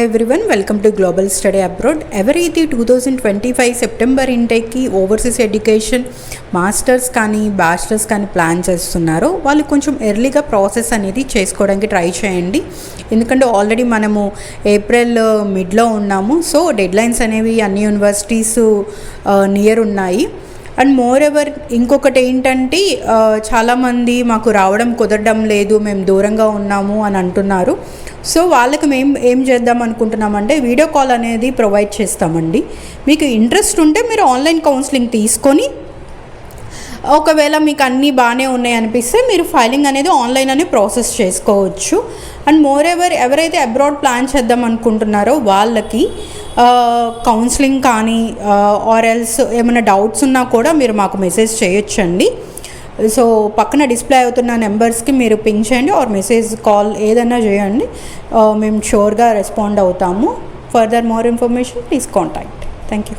Everyone, welcome to global study abroad. ఎవరైతే 2025 September ఇంటేక్కి overseas education masters కానీ bachelors కానీ plan చేస్తున్నారో వాళ్ళు కొంచెం ఎర్లీగా ప్రాసెస్ అనేది చేసుకోవడానికి ట్రై చేయండి. ఎందుకంటే ఆల్రెడీ మనము ఏప్రిల్ మిడ్లో ఉన్నాము. సో డెడ్లైన్స్ అనేవి అన్ని యూనివర్సిటీస్ నియర్ ఉన్నాయి. అండ్ మోర్ ఎవర్ ఇంకొకటి ఏంటంటే చాలామంది మాకు రావడం కుదరడం లేదు, మేము దూరంగా ఉన్నాము అని అంటున్నారు. సో వాళ్ళకి మేము ఏం చేద్దాం అనుకుంటున్నామంటే వీడియో కాల్ అనేది ప్రొవైడ్ చేస్తామండి. మీకు ఇంట్రెస్ట్ ఉంటే మీరు ఆన్లైన్ కౌన్సిలింగ్ తీసుకొని ఒకవేళ మీకు అన్నీ బాగానే ఉన్నాయి అనిపిస్తే మీరు ఫైలింగ్ అనేది ఆన్లైన్ అనే ప్రాసెస్ చేసుకోవచ్చు. అండ్ మోర్ ఎవర్ ఎవరైతే అబ్రాడ్ ప్లాన్ చేద్దాం అనుకుంటున్నారో వాళ్ళకి కౌన్సిలింగ్ కానీ ఆర్ ఎల్స్ ఏమైనా డౌట్స్ ఉన్నా కూడా మీరు మాకు మెసేజ్ చేయొచ్చండి. సో పక్కన డిస్ప్లే అవుతున్న నెంబర్స్కి మీరు పింగ్ చేయండి ఆర్ మెసేజ్ కాల్ ఏదైనా చేయండి. మేము షూర్గా రెస్పాండ్ అవుతాము. Further more information please contact. Thank you.